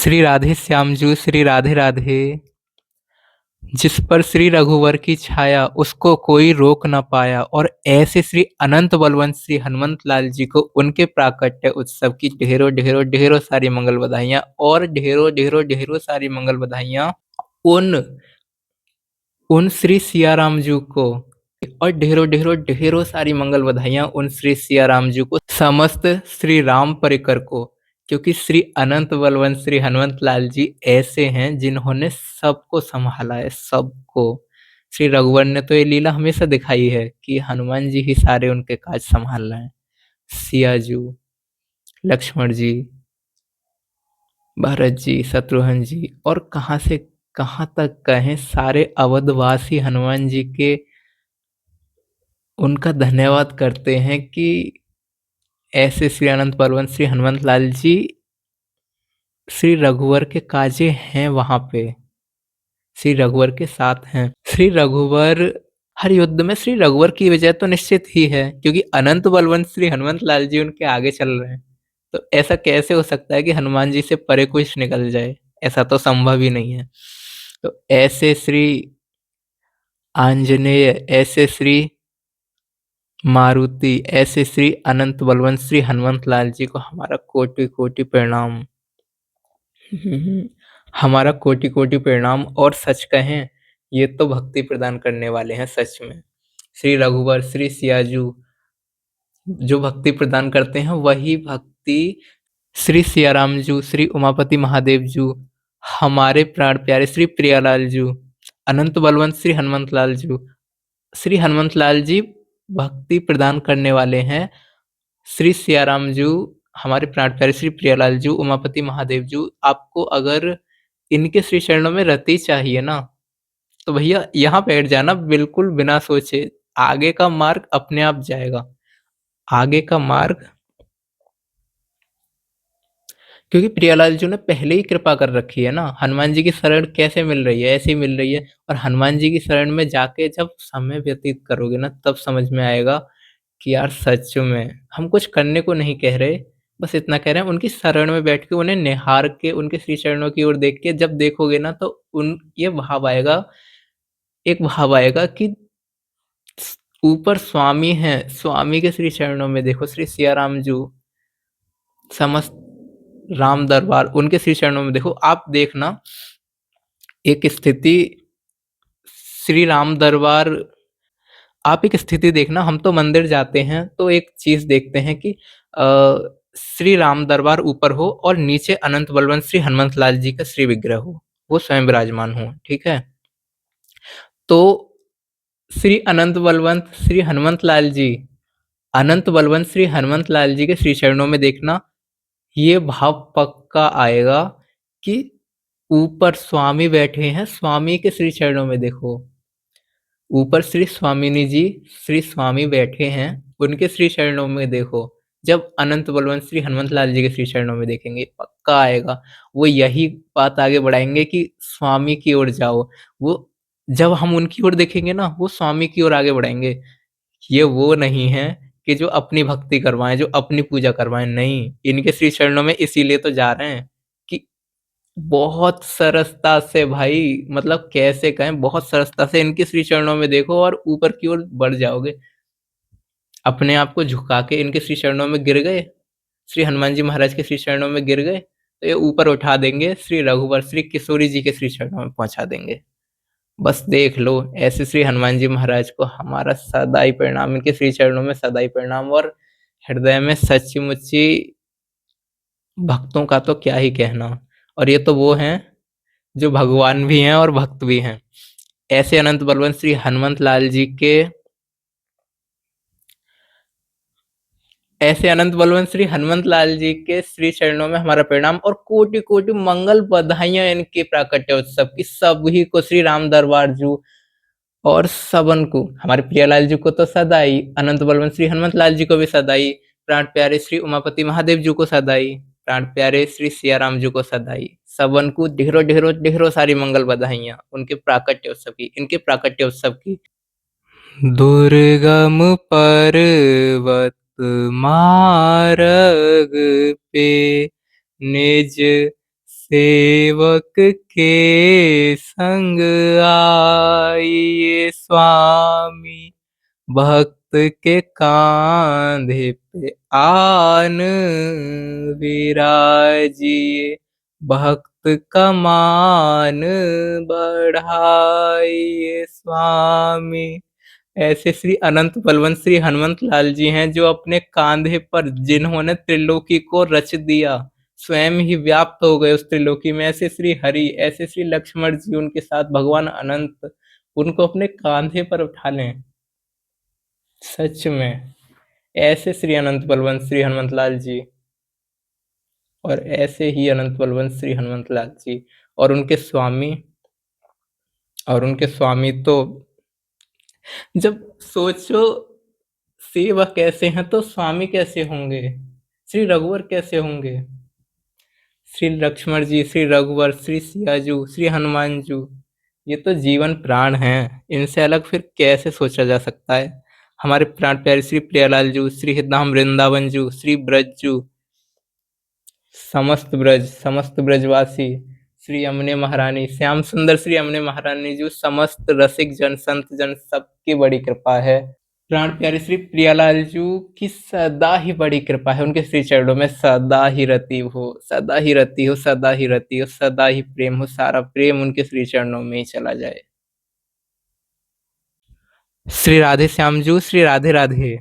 श्री राधे श्याम जू श्री राधे राधे। जिस पर श्री रघुवर की छाया उसको कोई रोक न पाया। और ऐसे श्री अनंत बलवंत श्री हनुमंत लाल जी को उनके प्राकट्य उत्सव की ढेरों ढेरों ढेरों सारी मंगल बधाइयाँ और ढेरों ढेरों ढेरों सारी मंगल बधाइयाँ उन उन श्री सियाराम जी को। और ढेरों ढेरों ढेरों सारी मंगल बधाइयाँ उन श्री सियाराम जी को, समस्त श्री राम परिकर को। क्योंकि श्री अनंत बलवंत श्री हनुमंत लाल जी ऐसे हैं जिन्होंने सबको संभाला है, सबको। श्री रघुवर ने तो ये लीला हमेशा दिखाई है कि हनुमान जी ही सारे उनके काज संभाल रहे हैं। सिया जी, लक्ष्मण जी, भरत जी, शत्रुघ्न जी और कहाँ से कहाँ तक कहें सारे अवधवासी हनुमान जी के उनका धन्यवाद करते हैं कि ऐसे श्री अनंत बलवंत श्री हनुमंत लाल जी श्री रघुवर के काजे हैं, वहां पे श्री रघुवर के साथ हैं। श्री रघुवर हर युद्ध में श्री रघुवर की विजय तो निश्चित ही है, क्योंकि अनंत बलवंत श्री हनुमंत लाल जी उनके आगे चल रहे हैं। तो ऐसा कैसे हो सकता है कि हनुमान जी से परे कुछ निकल जाए? ऐसा तो संभव ही नहीं है। तो ऐसे श्री आंजनेय, ऐसे श्री मारुति, ऐसे श्री अनंत बलवंत श्री हनुमंत लाल जी को हमारा कोटि कोटि प्रणाम। हमारा कोटि कोटि प्रणाम। और सच कहें, ये तो भक्ति प्रदान करने वाले हैं सच में। श्री रघुवर, श्री सियाजू जो भक्ति प्रदान करते हैं, वही भक्ति श्री सियाराम जू, श्री उमापति महादेव जू, हमारे प्राण प्यारे श्री प्रियालाल जू, अनंत बलवंत श्री हनुमंत लाल जू, श्री हनुमंत लाल जी भक्ति प्रदान करने वाले हैं। श्री सियाराम जू, हमारे प्राण प्यारे श्री प्रियालाल जू, उमापति महादेव जू। आपको अगर इनके श्री चरणों में रति चाहिए ना, तो भैया यहाँ बैठ जाना बिल्कुल बिना सोचे। आगे का मार्ग अपने आप जाएगा, आगे का मार्ग। क्योंकि प्रियालाल जी ने पहले ही कृपा कर रखी है ना। हनुमान जी की शरण कैसे मिल रही है? ऐसे ही मिल रही है। और हनुमान जी की शरण में जाके जब समय व्यतीत करोगे ना, तब समझ में आएगा कि यार सच में हम कुछ करने को नहीं कह रहे, बस इतना कह रहे हैं उनकी शरण में बैठ के, उन्हें निहार के, उनके श्री चरणों की ओर देख के जब देखोगे ना, तो उन ये भाव आएगा, एक भाव आएगा कि ऊपर स्वामी है, स्वामी के श्री चरणों में देखो। श्री सियाराम जू, समस्त राम दरबार, उनके श्री चरणों में देखो। आप देखना एक स्थिति, श्री राम दरबार, आप एक स्थिति देखना। हम तो मंदिर जाते हैं तो एक चीज देखते हैं कि श्री राम दरबार ऊपर हो और नीचे अनंत बलवंत श्री हनुमंत लाल जी का श्री विग्रह हो, वो स्वयं विराजमान हो, ठीक है। तो श्री अनंत बलवंत श्री हनुमंत लाल जी, अनंत बलवंत श्री हनुमंत लाल जी के श्री चरणों में देखना, ये भाव पक्का आएगा कि ऊपर स्वामी बैठे हैं, स्वामी के श्री चरणों में देखो। ऊपर श्री स्वामिनी जी, श्री स्वामी बैठे हैं, उनके श्री चरणों में देखो। जब अनंत बलवंत श्री हनुमंत लाल जी के श्री चरणों में देखेंगे, पक्का आएगा। वो यही बात आगे बढ़ाएंगे कि स्वामी की ओर जाओ। वो जब हम उनकी ओर देखेंगे ना, वो स्वामी की ओर आगे बढ़ाएंगे। ये वो नहीं है कि जो अपनी भक्ति करवाएं, जो अपनी पूजा करवाएं, नहीं, इनके श्री चरणों में इसीलिए तो जा रहे हैं कि बहुत सरसता से भाई, मतलब कैसे कहें, बहुत सरसता से इनके श्री चरणों में देखो और ऊपर की ओर बढ़ जाओगे। अपने आप को झुका के इनके श्री चरणों में गिर गए, श्री हनुमान जी महाराज के श्री चरणों में गिर गए, तो ये ऊपर उठा देंगे, श्री रघुवर श्री किशोरी जी के श्री चरणों में पहुंचा देंगे। बस देख लो, ऐसे श्री हनुमान जी महाराज को हमारा सदा ही प्रणाम, इनके श्री चरणों में सदा ही प्रणाम। और हृदय में सच्ची मुच्ची भक्तों का तो क्या ही कहना। और ये तो वो हैं जो भगवान भी हैं और भक्त भी हैं। ऐसे अनंत बलवंत श्री हनुमंत लाल जी के, ऐसे अनंत बलवंत श्री हनुमंत लाल जी के श्री चरणों में हमारा प्रणाम और कोटि कोटि मंगल बधाइयां इनके प्राकट्य उत्सव की सभी को, श्री राम दरबार जू और सबन को, हमारे प्रियालाल जी को तो सदाई, अनंत बलवंत श्री हनुमंत लाल जी को भी सदाई, प्राण प्यारे श्री उमापति महादेव जी को सदाई, प्राण प्यारे श्री सियाराम जी को सदाई। सबन को ढेरों ढेरों ढेरों सारी मंगल बधाइयां उनके प्राकट्य उत्सव की, इनके प्राकट्य उत्सव की। दुर्गम पर्वत मार्ग पे निज सेवक के संग आइए स्वामी, भक्त के कांधे पे आन विराजिए, भक्त का मान बढ़ाइए स्वामी। ऐसे श्री अनंत बलवंत श्री हनुमंत लाल जी हैं, जो अपने कांधे पर जिन्होंने त्रिलोकी को रच दिया, स्वयं ही व्याप्त हो गए उस त्रिलोकी में। ऐसे श्री हरि, ऐसे श्री लक्ष्मण जी, उनके साथ भगवान अनंत, उनको अपने कांधे पर उठा लें। सच में ऐसे श्री अनंत बलवंत श्री हनुमत लाल जी, और ऐसे ही अनंत बलवंत श्री हनुमत लाल जी, और उनके स्वामी तो, जब सोचो सेवक कैसे हैं तो स्वामी कैसे होंगे, श्री रघुवर कैसे होंगे। श्री लक्ष्मण जी, श्री रघुवर, श्री सियाजू, श्री हनुमान जी, ये तो जीवन प्राण हैं, इनसे अलग फिर कैसे सोचा जा सकता है। हमारे प्राण प्यारे श्री प्रियालाल जू, श्री हितधाम वृंदावन जू, श्री ब्रज जू, समस्त ब्रजवासी, श्री यमुने महारानी, श्याम सुंदर श्री यमुने महारानी जी, समस्त रसिक जन, संत जन, सबकी बड़ी कृपा है। प्राण प्यारे श्री प्रियालाल जी की सदा ही बड़ी कृपा है, उनके श्री चरणों में सदा ही रति हो, सदा ही रति हो, सदा ही रति हो, सदा ही प्रेम हो, सारा प्रेम उनके श्री चरणों में ही चला जाए। श्री राधे श्याम जी, श्री राधे राधे।